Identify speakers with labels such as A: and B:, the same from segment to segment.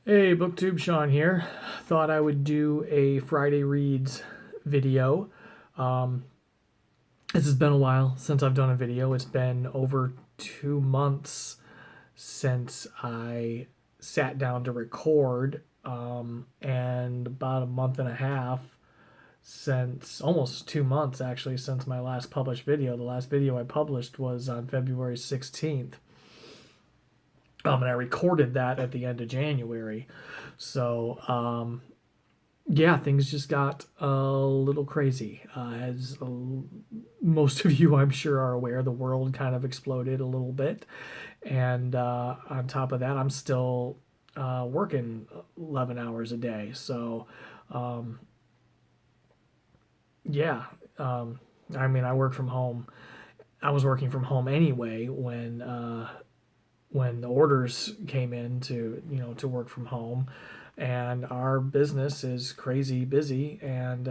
A: Hey, BookTube Sean here. Thought I would do a Friday Reads video. Um, this has been a while since I've done a video. It's been over 2 months since I sat down to record, and about a month and a half since, almost 2 months actually, since my last published video. The last video I published was on February 16th. And I recorded that at the end of January. So, yeah, things just got a little crazy. As most of you, I'm sure, are aware, the world kind of exploded a little bit. And on top of that, I'm still working 11 hours a day. So, yeah, I mean, I work from home. I was working from home anyway when the orders came in to work from home, and our business is crazy busy, and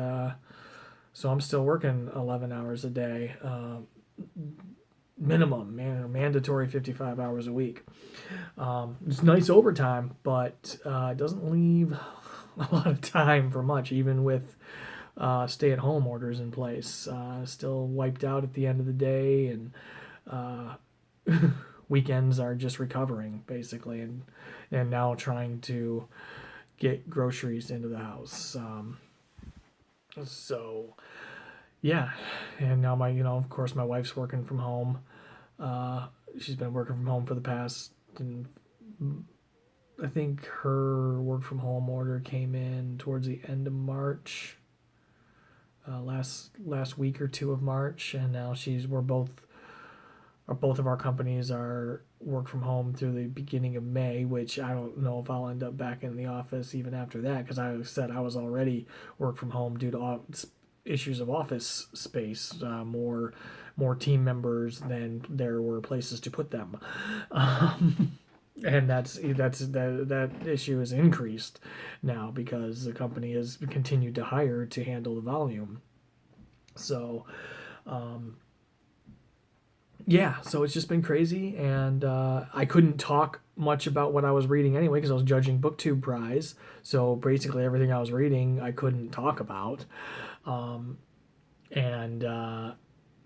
A: so I'm still working 11 hours a day, minimum, mandatory 55 hours a week. It's nice overtime, but it doesn't leave a lot of time for much, even with stay-at-home orders in place. Still wiped out at the end of the day, and weekends are just recovering basically, and now trying to get groceries into the house. So yeah, and now of course, my wife's working from home. She's been working from home for the past, and I think her work from home order came in towards the end of March, last week or two of March, and now both of our companies are work from home through the beginning of May, which I don't know if I'll end up back in the office even after that, because I said I was already work from home due to issues of office space, more team members than there were places to put them, and that issue has increased now because the company has continued to hire to handle the volume. So. Yeah, so it's just been crazy, and I couldn't talk much about what I was reading anyway because I was judging BookTube Prize. So basically, everything I was reading, I couldn't talk about, and I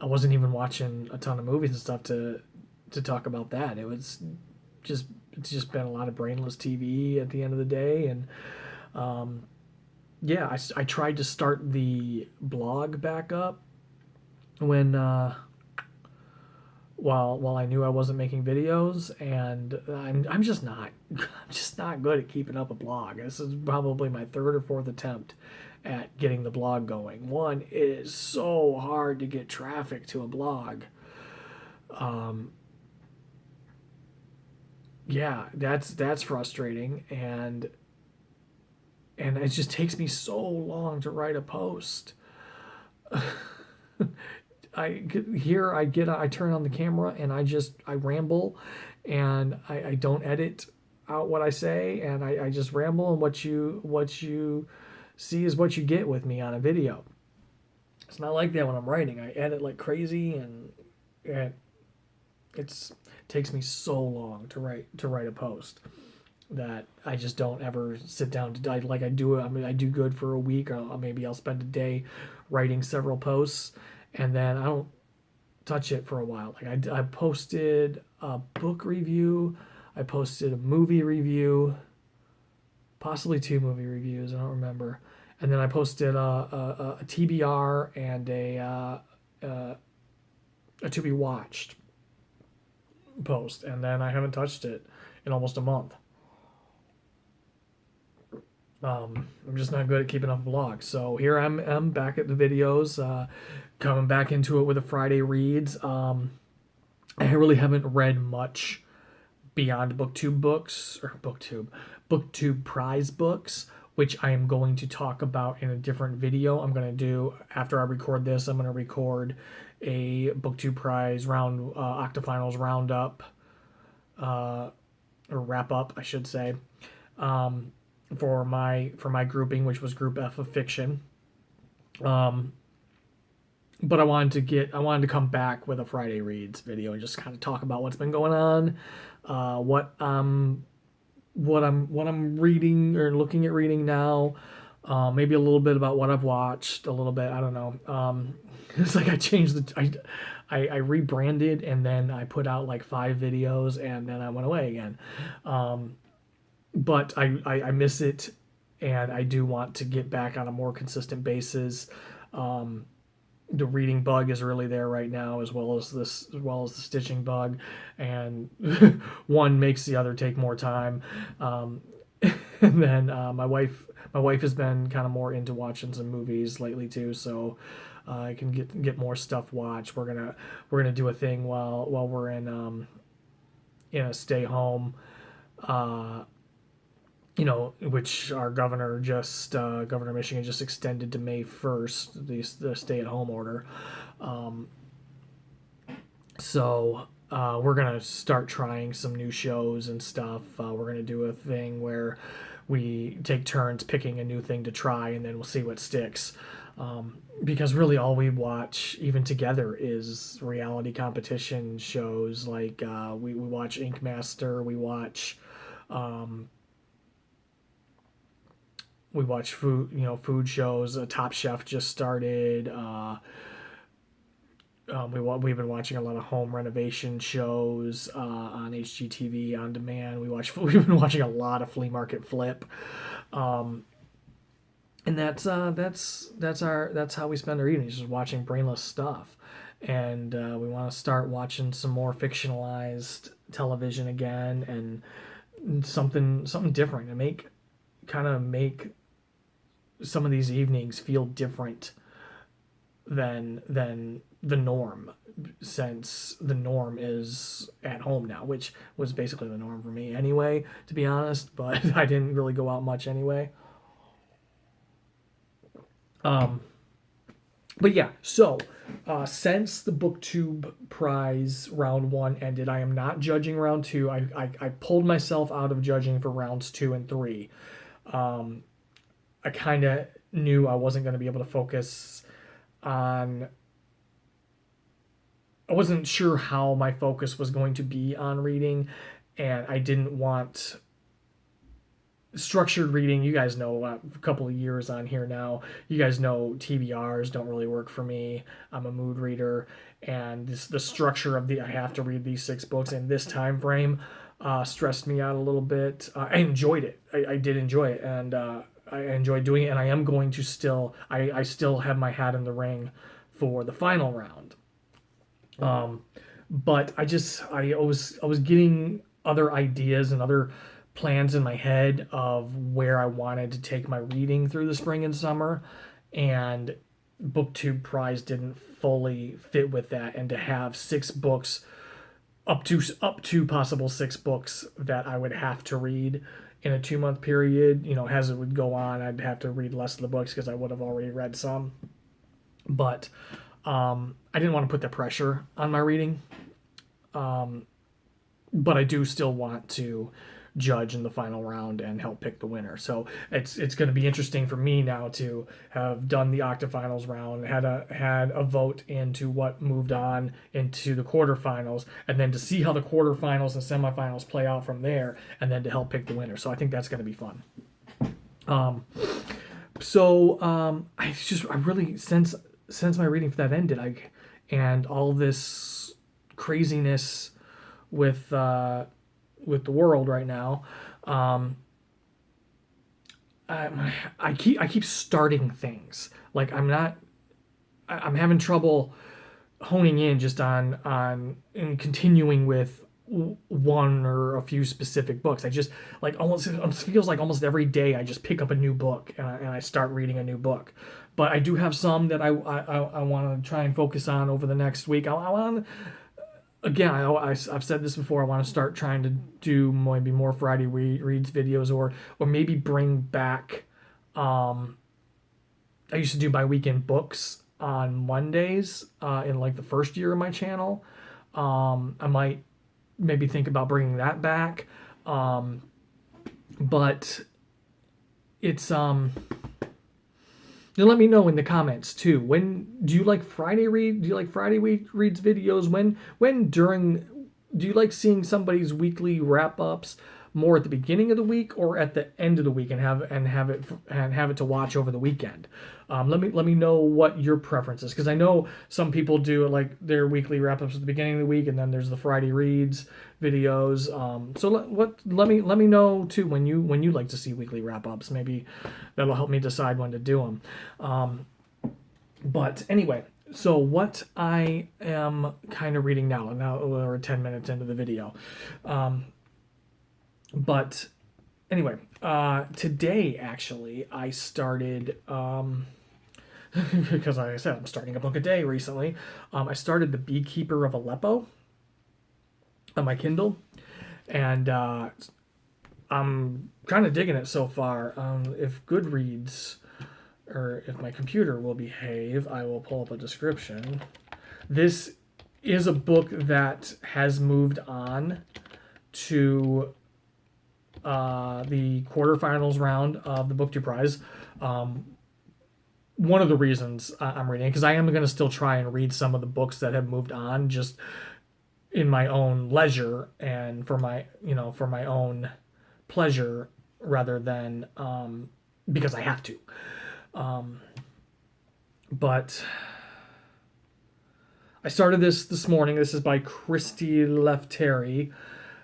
A: wasn't even watching a ton of movies and stuff to talk about that. It's just been a lot of brainless TV at the end of the day, and yeah, I tried to start the blog back up when. While I knew I wasn't making videos, and I'm just not good at keeping up a blog. This is probably my third or fourth attempt at getting the blog going. One, it is so hard to get traffic to a blog. Yeah, that's frustrating, and it just takes me so long to write a post. I turn on the camera and I ramble, and I don't edit out what I say, and I just ramble, and what you see is what you get with me on a video. It's not like that when I'm writing. I edit like crazy, and it takes me so long to write a post that I just don't ever sit down to like I do it. I mean, I do good for a week, or maybe I'll spend a day writing several posts, and then I don't touch it for a while. Like I posted a book review, I posted a movie review, possibly two movie reviews. I don't remember. And then I posted a TBR and a to be watched post, and then I haven't touched it in almost a month. I'm just not good at keeping up a blog. So here I'm back at the videos, coming back into it with the Friday reads. I really haven't read much beyond BookTube prize books, which I am going to talk about in a different video. I'm going to do, after I record this, I'm going to record a BookTube prize octafinals roundup, or wrap up, I should say. For my grouping, which was Group F of fiction. But I wanted to come back with a Friday reads video and just kind of talk about what's been going on, what I'm what I'm reading or looking at reading now. Maybe a little bit about what I've watched. A little bit, I don't know. It's like I changed I rebranded, and then I put out like 5 videos, and then I went away again. But I miss it, and I do want to get back on a more consistent basis. The reading bug is really there right now, as well as the stitching bug, and one makes the other take more time. And then my wife has been kind of more into watching some movies lately too, so I can get more stuff watched. We're gonna do a thing while we're in a stay home, uh, which our governor of Michigan just extended to May 1st, the stay at home order. So we're gonna start trying some new shows and stuff. We're gonna do a thing where we take turns picking a new thing to try, and then we'll see what sticks. Because really, all we watch, even together, is reality competition shows. Like we watch Ink Master, we watch food shows. Top Chef just started. We've been watching a lot of home renovation shows on HGTV on demand. We've been watching a lot of Flea Market Flip, and that's how we spend our evenings, just watching brainless stuff. And we want to start watching some more fictionalized television again, and something different, and make some of these evenings feel different than the norm, since the norm is at home now, which was basically the norm for me anyway, to be honest. But I didn't really go out much anyway. But yeah, so since the BookTube prize round 1 ended, I am not judging round 2. I pulled myself out of judging for rounds 2 and 3. I kind of knew I wasn't going to be able to focus on. I wasn't sure how my focus was going to be on reading, and I didn't want structured reading. You guys know, a couple of years on here now, you guys know TBRs don't really work for me. I'm a mood reader, and the structure of I have to read these 6 books in this time frame stressed me out a little bit. I enjoyed it. I did enjoy it, and I enjoyed doing it, and I am going to I still have my hat in the ring for the final round. But I was getting other ideas and other plans in my head of where I wanted to take my reading through the spring and summer, and BookTube prize didn't fully fit with that. And to have 6 books, up to possible 6 books that I would have to read in a 2-month period, as it would go on, I'd have to read less of the books because I would have already read some. But I didn't want to put the pressure on my reading. But I do still want to judge in the final round and help pick the winner. So it's going to be interesting for me now to have done the octafinals round, had a vote into what moved on into the quarterfinals, and then to see how the quarterfinals and semifinals play out from there, and then to help pick the winner. So I think that's going to be fun. I really, since my reading for that ended, and all this craziness with the world right now, I keep starting things. Like I'm having trouble honing in just on and continuing with one or a few specific books. I just it feels like almost every day I just pick up a new book and I start reading a new book. But I do have some that I want to try and focus on over the next week. Again, I've said this before. I want to start trying to do maybe more Friday reads videos, or maybe bring back. I used to do my weekend books on Mondays in the first year of my channel. I might maybe think about bringing that back, but it's Let me know in the comments too. When do you like Friday read? Do you like Friday reads videos? When during do you like seeing somebody's weekly wrap ups? more at the beginning of the week or at the end of the week, and have it to watch over the weekend. Let me know what your preference is, because I know some people do like their weekly wrap ups at the beginning of the week, and then there's the Friday reads videos. So let me know too when you like to see weekly wrap ups. Maybe that'll help me decide when to do them. But anyway, so what I am kind of reading now we're 10 minutes into the video. But anyway, today actually I started, because like I said, I'm starting a book a day recently. I started The Beekeeper of Aleppo on my Kindle, and I'm kind of digging it so far. If Goodreads, or if my computer will behave, I will pull up a description. This is a book that has moved on to the quarterfinals round of the Booktube Prize. One of the reasons I'm reading it, because I am going to still try and read some of the books that have moved on, just in my own leisure and for my own pleasure, rather than because I have to. But I started this morning. This is by Christy Lefteri.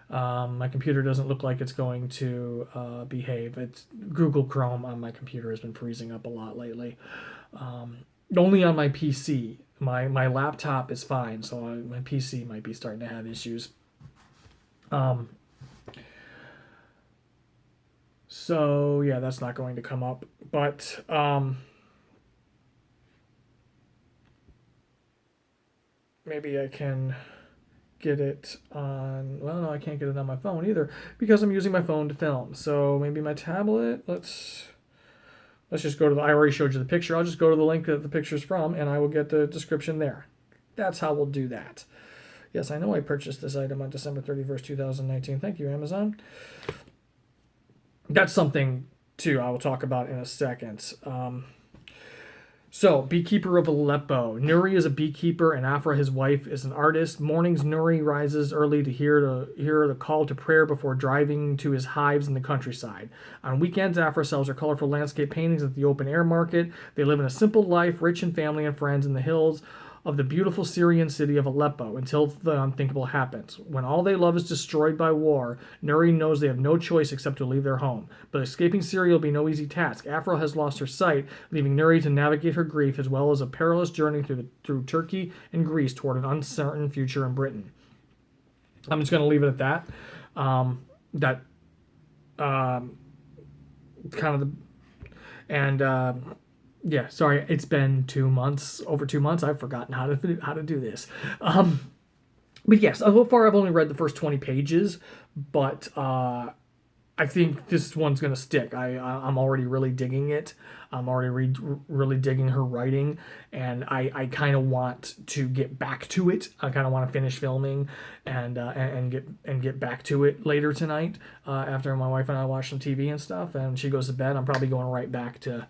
A: My computer doesn't look like it's going to behave. It's Google Chrome on my computer has been freezing up a lot lately. Only on my PC. My laptop is fine, so my PC might be starting to have issues. So yeah, that's not going to come up. But maybe I can get it on, well, no, I can't get it on my phone either, because I'm using my phone to film. So maybe my tablet. Let's just go to I already showed you the picture. I'll just go to the link that the picture's from, and I will get the description there. That's how we'll do that. Yes, I know I purchased this item on December 31st, 2019. Thank you, Amazon. That's something, too, I will talk about in a second. So, Beekeeper of Aleppo. Nuri is a beekeeper, and Afra, his wife, is an artist. Mornings, Nuri rises early to hear the call to prayer before driving to his hives in the countryside. On weekends, Afra sells her colorful landscape paintings at the open-air market. They live in a simple life, rich in family and friends in the hills of the beautiful Syrian city of Aleppo, until the unthinkable happens. When all they love is destroyed by war, Nuri knows they have no choice except to leave their home. But escaping Syria will be no easy task. Afra has lost her sight, leaving Nuri to navigate her grief, as well as a perilous journey through Turkey and Greece toward an uncertain future in Britain. I'm just going to leave it at that. Yeah, sorry, it's been 2 months, over 2 months. I've forgotten how to do this. But yes, so far I've only read the first 20 pages, but I think this one's going to stick. I'm already really digging it. I'm already really digging her writing, and I kind of want to get back to it. I kind of want to finish filming and get back to it later tonight after my wife and I watch some TV and stuff, and she goes to bed. I'm probably going right back to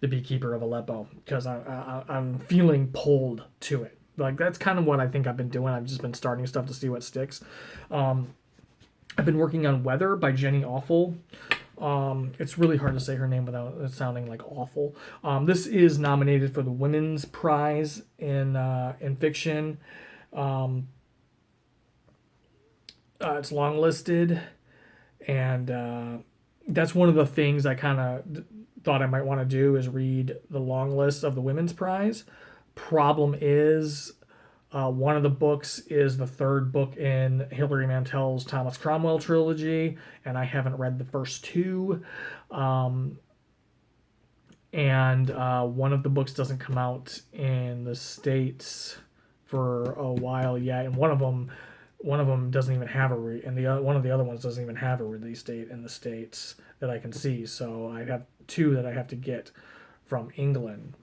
A: The Beekeeper of Aleppo, because I'm feeling pulled to it. Like, that's kind of what I think I've been doing. I've just been starting stuff to see what sticks. I've been working on Weather by Jenny Awful. It's really hard to say her name without it sounding like awful. This is nominated for the Women's Prize in fiction. It's long listed, and that's one of the things I kind of thought I might want to do, is read the long list of the Women's Prize. Problem is, one of the books is the third book in Hilary Mantel's Thomas Cromwell trilogy, and I haven't read the first two. And one of the books doesn't come out in the States for a while yet, and one of them doesn't even have one of the other ones doesn't even have a release date in the States that I can see. So I have two that I have to get from England.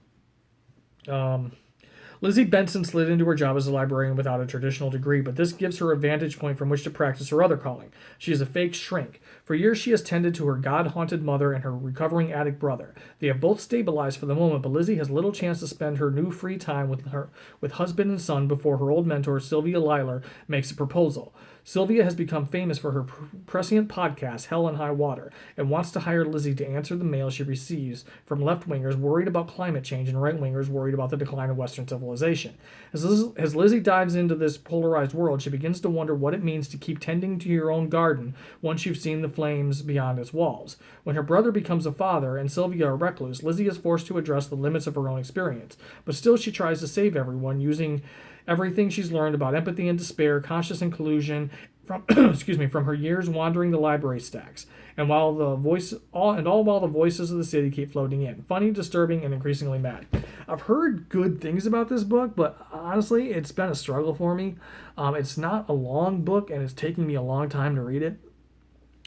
A: Lizzie Benson slid into her job as a librarian without a traditional degree, but this gives her a vantage point from which to practice her other calling. She is a fake shrink. For years she has tended to her God-haunted mother and her recovering addict brother. They have both stabilized for the moment, but Lizzie has little chance to spend her new free time with husband and son before her old mentor, Sylvia Lyler, makes a proposal. Sylvia has become famous for her prescient podcast, Hell and High Water, and wants to hire Lizzie to answer the mail she receives from left-wingers worried about climate change and right-wingers worried about the decline of Western civilization. As Lizzie dives into this polarized world, she begins to wonder what it means to keep tending to your own garden once you've seen the flames beyond its walls. When her brother becomes a father and Sylvia a recluse, Lizzie is forced to address the limits of her own experience. But still she tries to save everyone using everything she's learned about empathy and despair, conscious inclusion, from from her years wandering the library stacks, and while the voices of the city keep floating in, funny, disturbing, and increasingly mad. I've heard good things about this book, but honestly, it's been a struggle for me. It's not a long book, and it's taking me a long time to read it.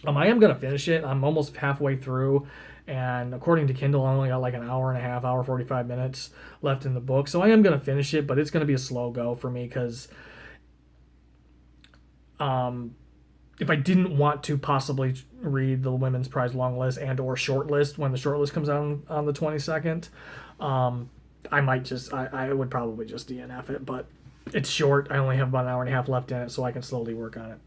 A: I am gonna finish it. I'm almost halfway through. And according to Kindle, I only got like an hour and a half, hour 45 minutes left in the book. So I am going to finish it, but it's going to be a slow go for me because if I didn't want to possibly read the Women's Prize long list and or short list when the short list comes out on the 22nd, I would probably just DNF it. But it's short. I only have about an hour and a half left in it, so I can slowly work on it.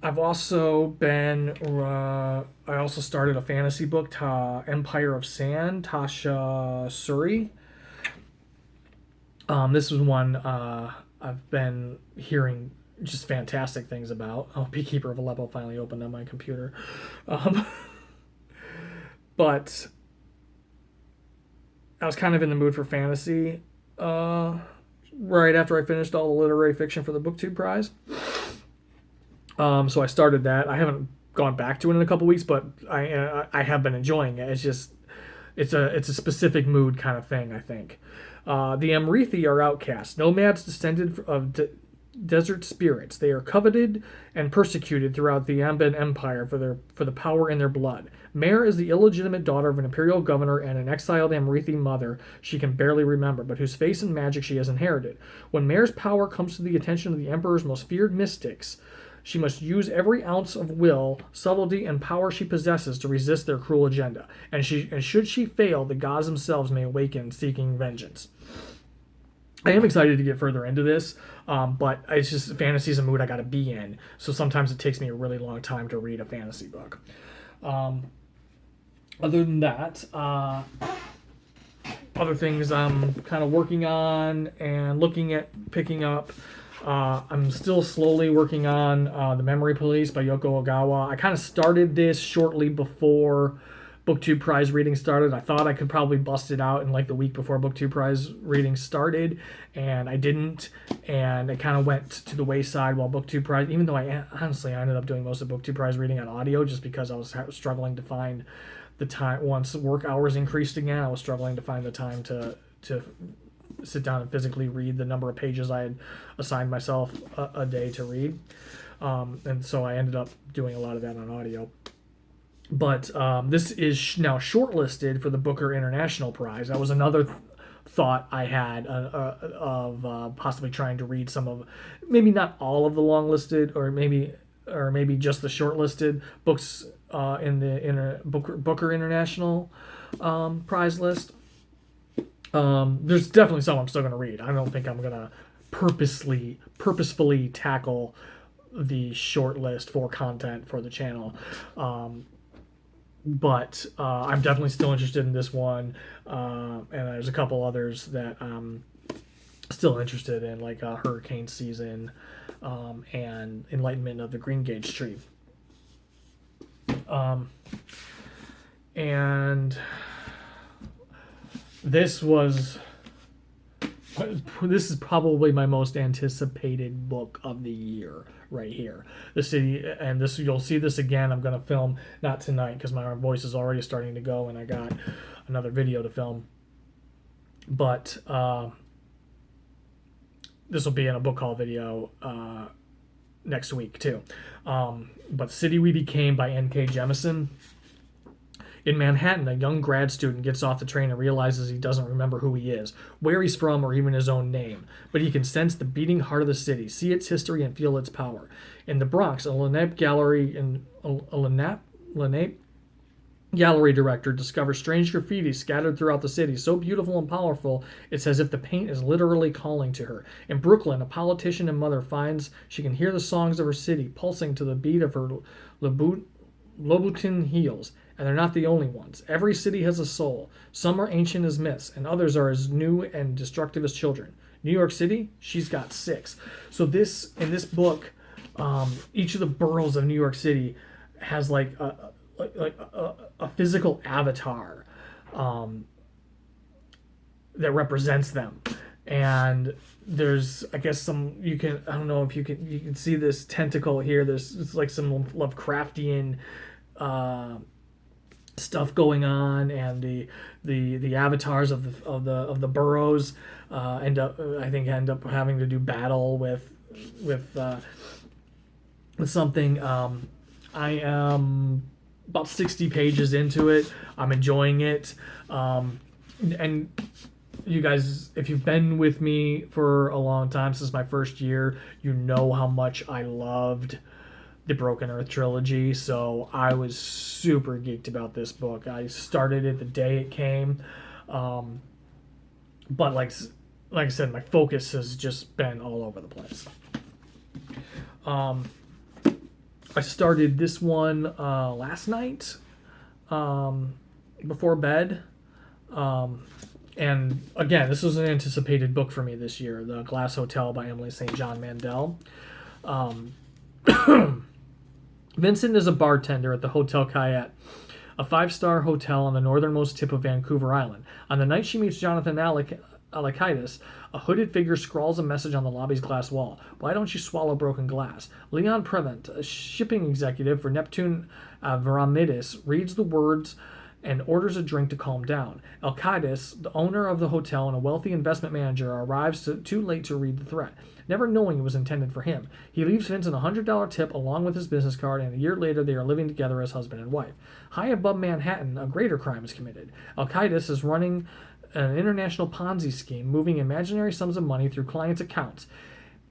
A: I've also been, I also started a fantasy book, Empire of Sand, Tasha Suri. This is one I've been hearing just fantastic things about. Beekeeper of Aleppo finally opened on my computer. But I was kind of in the mood for fantasy right after I finished all the literary fiction for the BookTube Prize. So I started that. I haven't gone back to it in a couple weeks, but I have been enjoying it. It's just it's a specific mood kind of thing, I think. The Amrithi are outcasts, nomads descended of desert spirits. They are coveted and persecuted throughout the Amben Empire for the power in their blood. Mare is the illegitimate daughter of an imperial governor and an exiled Amrithi mother she can barely remember, but whose face and magic she has inherited. When Mare's power comes to the attention of the emperor's most feared mystics, she must use every ounce of will, subtlety, and power she possesses to resist their cruel agenda. And should she fail, the gods themselves may awaken, seeking vengeance. I am excited to get further into this, but it's just fantasy's a mood I got to be in. So sometimes it takes me a really long time to read a fantasy book. Other than that, other things I'm kind of working on and looking at picking up. I'm still slowly working on The Memory Police by Yoko Ogawa. I kind of started this shortly before BookTube Prize reading started. I thought I could probably bust it out in like the week before BookTube Prize reading started, and I didn't, and it kind of went to the wayside while BookTube Prize, even though I ended up doing most of BookTube Prize reading on audio just because I was struggling to find the time. Once work hours increased again, I was struggling to find the time to sit down and physically read the number of pages I had assigned myself a day to read. And so I ended up doing a lot of that on audio. But this is now shortlisted for the Booker International Prize. That was another thought I had of possibly trying to read some of, maybe not all of the long-listed, or maybe just the shortlisted books in the Booker International Prize list. There's definitely some I'm still going to read. I don't think I'm going to purposefully tackle the short list for content for the channel. But I'm definitely still interested in this one. And there's a couple others that I'm still interested in, like Hurricane Season and Enlightenment of the Green Gauge Tree. And this is probably my most anticipated book of the year right here. The City, and this, you'll see this again. I'm going to film, not tonight because my voice is already starting to go and I got another video to film. But this will be in a book haul video next week too. But City We Became by N.K. Jemisin In Manhattan, a young grad student gets off the train and realizes he doesn't remember who he is, where he's from, or even his own name. But he can sense the beating heart of the city, see its history, and feel its power. In the Bronx, a Lenape gallery director discovers strange graffiti scattered throughout the city, so beautiful and powerful it's as if the paint is literally calling to her. In Brooklyn, a politician and mother finds she can hear the songs of her city pulsing to the beat of her Louboutin heels, and they're not the only ones. Every city has a soul. Some are ancient as myths, and others are as new and destructive as children. New York City, she's got 6. So in this book, each of the boroughs of New York City has like a physical avatar that represents them. And there's, I guess, I don't know if you can see this tentacle here. It's like some Lovecraftian stuff going on, and the avatars of the boroughs end up having to do battle with something. I am about 60 pages into it. I'm enjoying it, and you guys, if you've been with me for a long time, since my first year, you know how much I loved the Broken Earth trilogy. So I was super geeked about this book. I started it the day it came, but like I said, my focus has just been all over the place. I started this one last night before bed. And again, this was an anticipated book for me this year, The Glass Hotel by Emily St. John Mandel. Vincent is a bartender at the Hotel Cayette, a 5-star hotel on the northernmost tip of Vancouver Island. On the night she meets Jonathan Alakaitis, a hooded figure scrawls a message on the lobby's glass wall. "Why don't you swallow broken glass?" Leon Prevent, a shipping executive for Neptune Varamidis, reads the words and orders a drink to calm down. Alkaitis, the owner of the hotel and a wealthy investment manager, arrives too late to read the threat, never knowing it was intended for him. He leaves Vincent a $100 tip along with his business card, and a year later they are living together as husband and wife. High above Manhattan, a greater crime is committed. Alkaitis is running an international Ponzi scheme, moving imaginary sums of money through clients' accounts.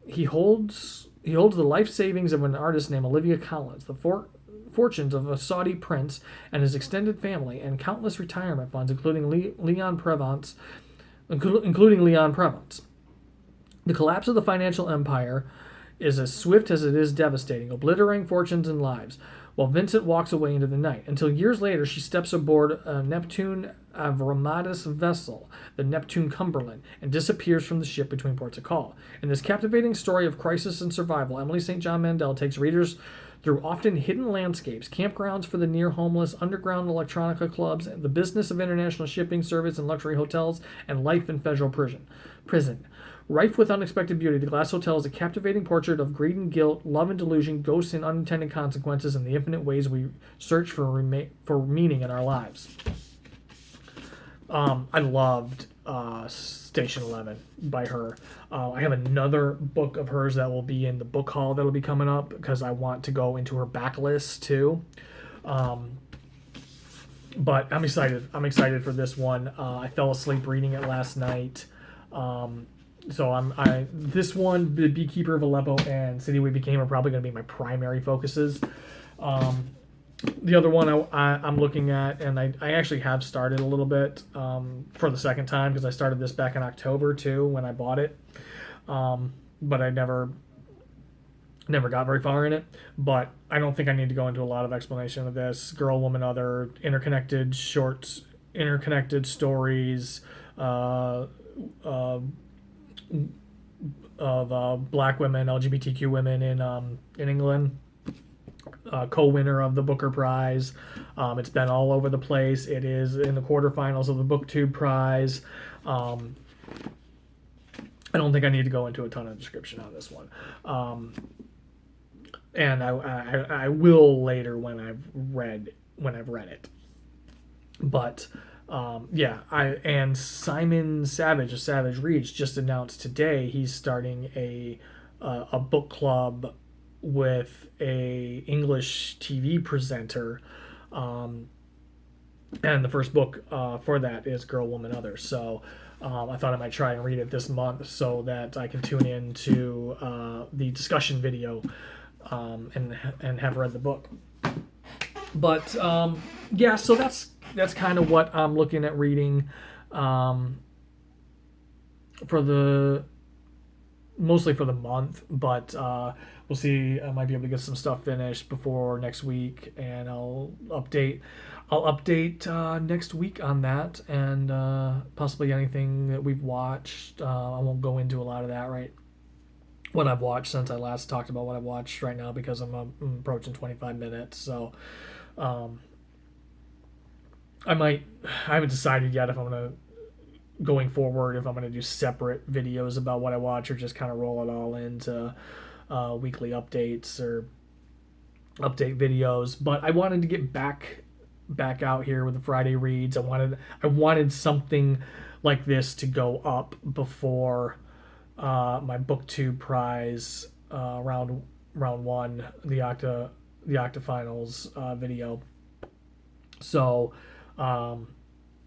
A: He holds the life savings of an artist named Olivia Collins, the fortunes of a Saudi prince and his extended family, and countless retirement funds, including Leon Prevance. The collapse of the financial empire is as swift as it is devastating, obliterating fortunes and lives, while Vincent walks away into the night, until years later she steps aboard a Neptune Avramadis vessel, the Neptune Cumberland, and disappears from the ship between ports of call. In this captivating story of crisis and survival, Emily St. John Mandel takes readers through often hidden landscapes, campgrounds for the near-homeless, underground electronica clubs, the business of international shipping service and luxury hotels, and life in federal prison. Rife with unexpected beauty, The Glass Hotel is a captivating portrait of greed and guilt, love and delusion, ghosts and unintended consequences, and the infinite ways we search for meaning in our lives. I loved Station 11 by her. I have another book of hers that will be in the book haul that will be coming up, because I want to go into her backlist too. But I'm excited. I'm excited for this one. I fell asleep reading it last night. So this one, the Beekeeper of Aleppo and City We Became, are probably going to be my primary focuses. The other one I'm looking at, and I actually have started a little bit for the second time, because I started this back in October too when I bought it, but I never got very far in it. But I don't think I need to go into a lot of explanation of this. Girl, Woman, Other, interconnected shorts, interconnected stories of black women, LGBTQ women in England. Co-winner of the Booker Prize. It's been all over the place. It is in the quarterfinals of the BookTube Prize. I don't think I need to go into a ton of description on this one. And I will later when I've read it. But and Simon Savage of Savage Reads just announced today he's starting a book club with a English TV presenter, And the first book for that is Girl, Woman, Other. So I thought I might try and read it this month so that I can tune in to the discussion video and have read the book. But yeah, so that's kind of what I'm looking at reading mostly for the month. But we'll see. I might be able to get some stuff finished before next week, and I'll update next week on that, and possibly anything that we've watched. I won't go into a lot of that, right? What I've watched since I last talked about what I've watched right now, because I'm approaching 25 minutes. So I haven't decided yet if I'm going to, going forward, if I'm going to do separate videos about what I watch or just kind of roll it all into weekly updates or update videos. But I wanted to get back out here with the Friday reads. I wanted something like this to go up before my BookTube prize round one, the Octa Finals video. So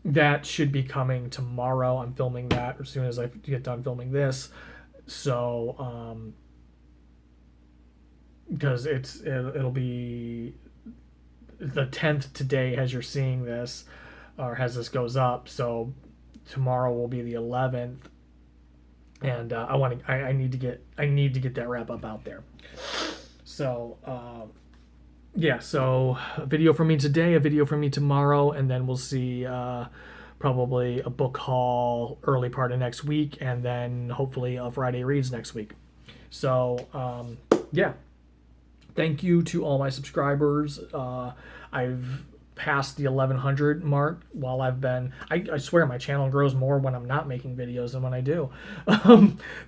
A: that should be coming tomorrow. I'm filming that as soon as I get done filming this. So because it'll be the 10th today as you're seeing this, or as this goes up. So tomorrow will be the 11th, and I need to get that wrap up out there. So yeah, so a video from me today, a video from me tomorrow, and then we'll see probably a book haul early part of next week, and then hopefully a Friday reads next week. So yeah, thank you to all my subscribers. I've passed the 1100 mark while I've been, I swear my channel grows more when I'm not making videos than when I do.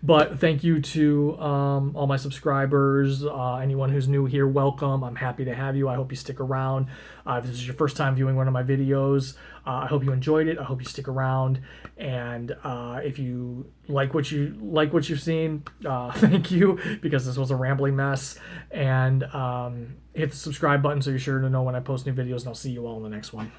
A: But thank you to all my subscribers. Anyone who's new here, welcome. I'm happy to have you. I hope you stick around. If this is your first time viewing one of my videos, I hope you enjoyed it. I hope you stick around. And if you like what you've seen, thank you, because this was a rambling mess. And hit the subscribe button so you're sure to know when I post new videos, and I'll see you all in the next one.